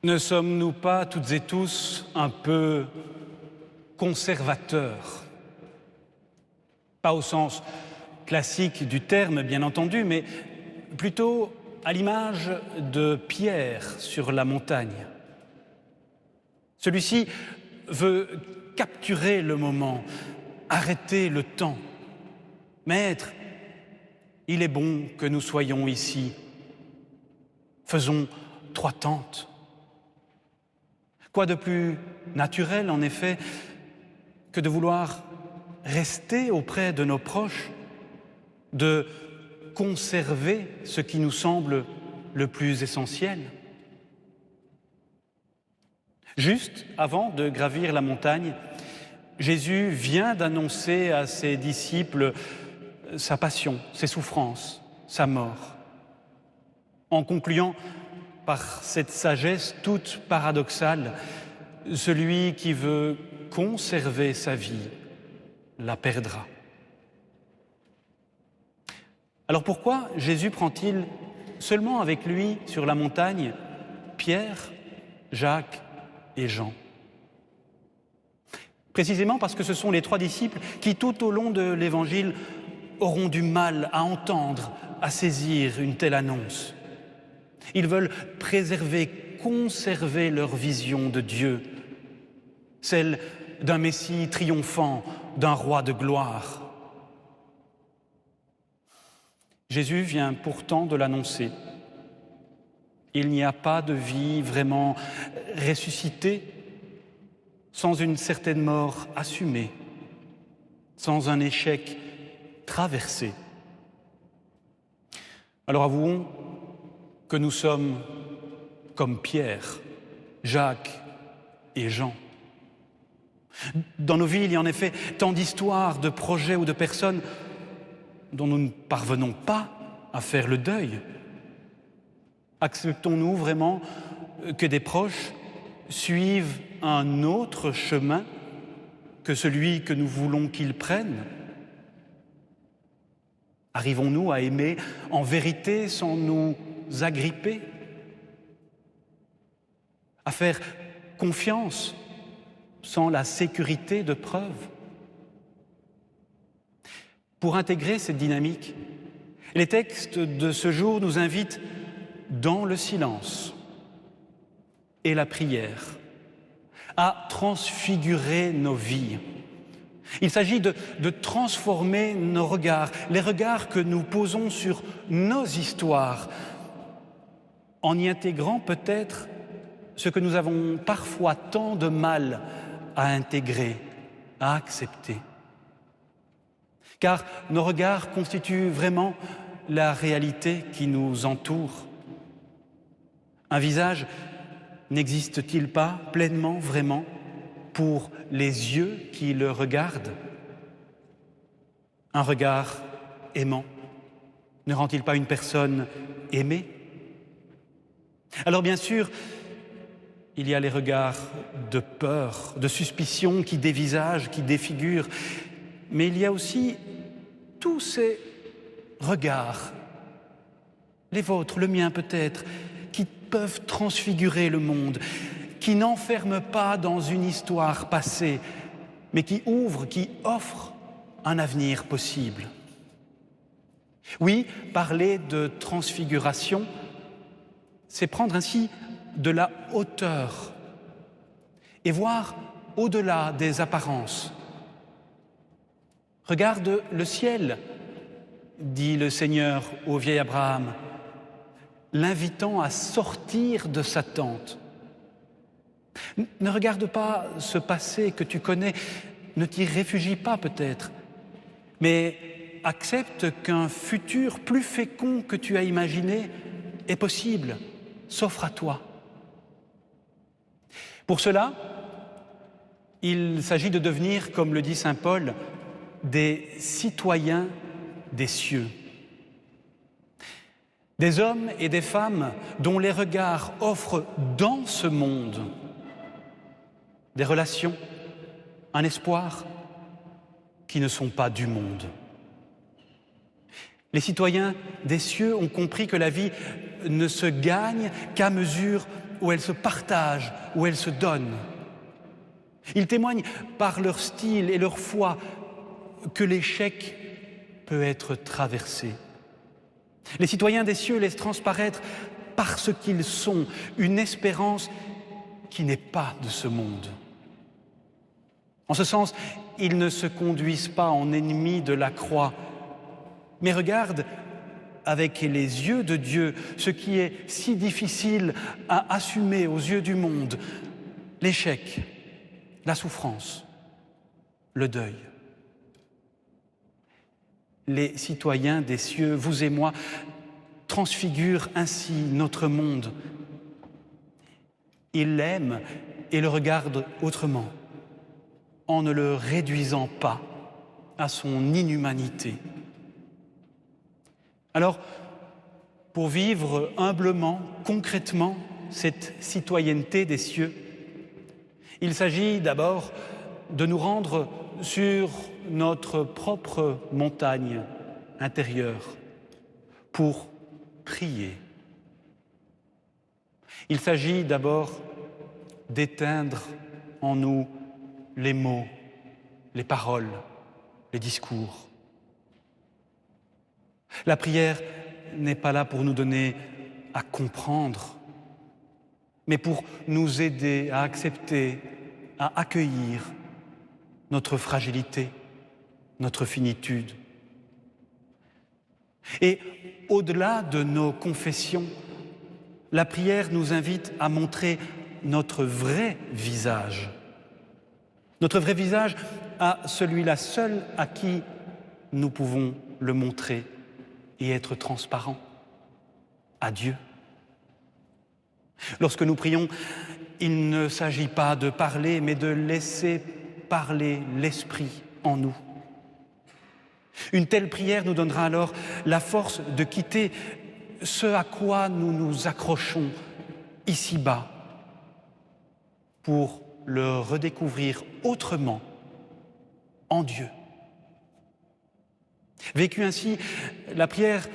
Ne sommes-nous pas toutes et tous un peu conservateurs? Pas au sens classique du terme, bien entendu, mais plutôt à l'image de Pierre sur la montagne. Celui-ci veut capturer le moment, arrêter le temps. Maître, il est bon que nous soyons ici. Faisons 3 tentes. Quoi de plus naturel, en effet, que de vouloir rester auprès de nos proches, de conserver ce qui nous semble le plus essentiel. Juste avant de gravir la montagne, Jésus vient d'annoncer à ses disciples sa passion, ses souffrances, sa mort, en concluant par cette sagesse toute paradoxale, celui qui veut conserver sa vie la perdra. Alors pourquoi Jésus prend-il seulement avec lui sur la montagne Pierre, Jacques et Jean? Précisément parce que ce sont les 3 disciples qui, tout au long de l'Évangile, auront du mal à entendre, à saisir une telle annonce. Ils veulent préserver, conserver leur vision de Dieu, celle d'un Messie triomphant, d'un roi de gloire. Jésus vient pourtant de l'annoncer. Il n'y a pas de vie vraiment ressuscitée sans une certaine mort assumée, sans un échec traversé. Alors avouons que nous sommes comme Pierre, Jacques et Jean. Dans nos vies, il y a en effet tant d'histoires, de projets ou de personnes dont nous ne parvenons pas à faire le deuil. Acceptons-nous vraiment que des proches suivent un autre chemin que celui que nous voulons qu'ils prennent? Arrivons-nous à aimer en vérité sans nous agripper? À faire confiance sans la sécurité de preuves? Pour intégrer cette dynamique, les textes de ce jour nous invitent dans le silence et la prière à transfigurer nos vies. Il s'agit de transformer nos regards, les regards que nous posons sur nos histoires, en y intégrant peut-être ce que nous avons parfois tant de mal à intégrer, à accepter. Car nos regards constituent vraiment la réalité qui nous entoure. Un visage n'existe-t-il pas pleinement, vraiment, pour les yeux qui le regardent? Un regard aimant ne rend-il pas une personne aimée? Alors bien sûr, il y a les regards de peur, de suspicion qui dévisagent, qui défigurent, mais il y a aussi tous ces regards, les vôtres, le mien peut-être, qui peuvent transfigurer le monde, qui n'enferment pas dans une histoire passée, mais qui ouvrent, qui offrent un avenir possible. Oui, parler de transfiguration, c'est prendre ainsi de la hauteur et voir au-delà des apparences. Regarde le ciel, dit le Seigneur au vieil Abraham, l'invitant à sortir de sa tente. Ne regarde pas ce passé que tu connais, ne t'y réfugie pas peut-être, mais accepte qu'un futur plus fécond que tu as imaginé est possible, s'offre à toi. Pour cela, il s'agit de devenir, comme le dit saint Paul, des citoyens des cieux. Des hommes et des femmes dont les regards offrent dans ce monde des relations, un espoir qui ne sont pas du monde. Les citoyens des cieux ont compris que la vie ne se gagne qu'à mesure où elles se partagent, où elles se donnent. Ils témoignent par leur style et leur foi que l'échec peut être traversé. Les citoyens des cieux laissent transparaître par ce qu'ils sont une espérance qui n'est pas de ce monde. En ce sens, ils ne se conduisent pas en ennemis de la croix, mais regardent avec les yeux de Dieu ce qui est si difficile à assumer aux yeux du monde, l'échec, la souffrance, le deuil. Les citoyens des cieux, vous et moi, transfigurent ainsi notre monde. Ils l'aiment et le regardent autrement, en ne le réduisant pas à son inhumanité. Alors, pour vivre humblement, concrètement, cette citoyenneté des cieux, il s'agit d'abord de nous rendre sur notre propre montagne intérieure pour prier. Il s'agit d'abord d'éteindre en nous les mots, les paroles, les discours. La prière n'est pas là pour nous donner à comprendre, mais pour nous aider à accepter, à accueillir notre fragilité, notre finitude. Et au-delà de nos confessions, la prière nous invite à montrer notre vrai visage. Notre vrai visage à celui-là seul à qui nous pouvons le montrer et être transparents, à Dieu. Lorsque nous prions, il ne s'agit pas de parler, mais de laisser parler l'Esprit en nous. Une telle prière nous donnera alors la force de quitter ce à quoi nous nous accrochons ici-bas pour le redécouvrir autrement en Dieu. Vécue ainsi, la prière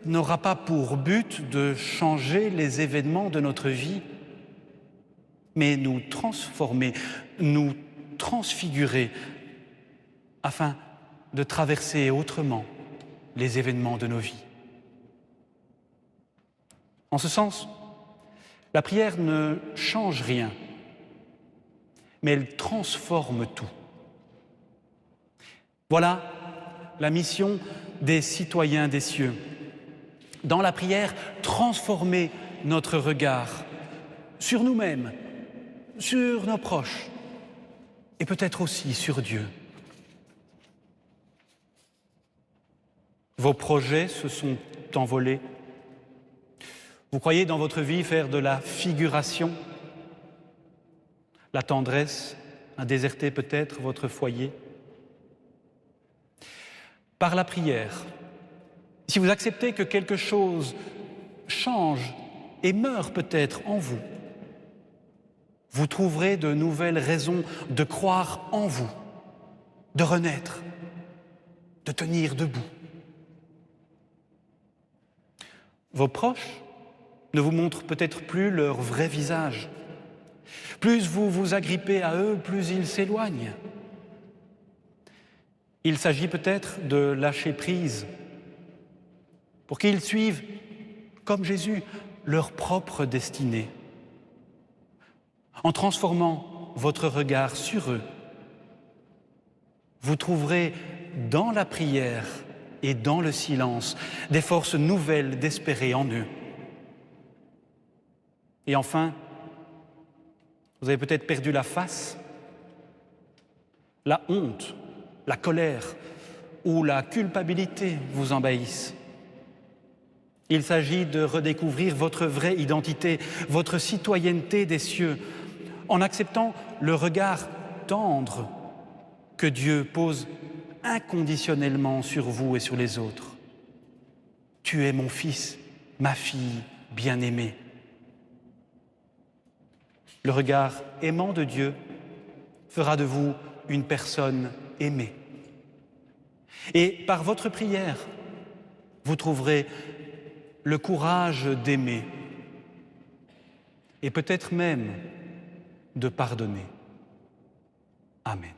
n'aura pas pour but de changer les événements de notre vie, mais nous transformer, nous transfigurer, afin de traverser autrement les événements de nos vies. En ce sens, la prière ne change rien, mais elle transforme tout. Voilà la mission des citoyens des cieux. Dans la prière, transformer notre regard sur nous-mêmes, sur nos proches et peut-être aussi sur Dieu. Vos projets se sont envolés. Vous croyez dans votre vie faire de la figuration. La tendresse a déserté peut-être votre foyer. Par la prière, si vous acceptez que quelque chose change et meurt peut-être en vous, vous trouverez de nouvelles raisons de croire en vous, de renaître, de tenir debout. Vos proches ne vous montrent peut-être plus leur vrai visage. Plus vous vous agrippez à eux, plus ils s'éloignent. Il s'agit peut-être de lâcher prise pour qu'ils suivent, comme Jésus, leur propre destinée. En transformant votre regard sur eux, vous trouverez dans la prière et dans le silence des forces nouvelles d'espérer en eux. Et enfin, vous avez peut-être perdu la face, la honte, la colère ou la culpabilité vous envahissent. Il s'agit de redécouvrir votre vraie identité, votre citoyenneté des cieux, en acceptant le regard tendre que Dieu pose inconditionnellement sur vous et sur les autres. Tu es mon fils, ma fille bien-aimée. Le regard aimant de Dieu fera de vous une personne aimée. Et par votre prière, vous trouverez le courage d'aimer, et peut-être même de pardonner. Amen.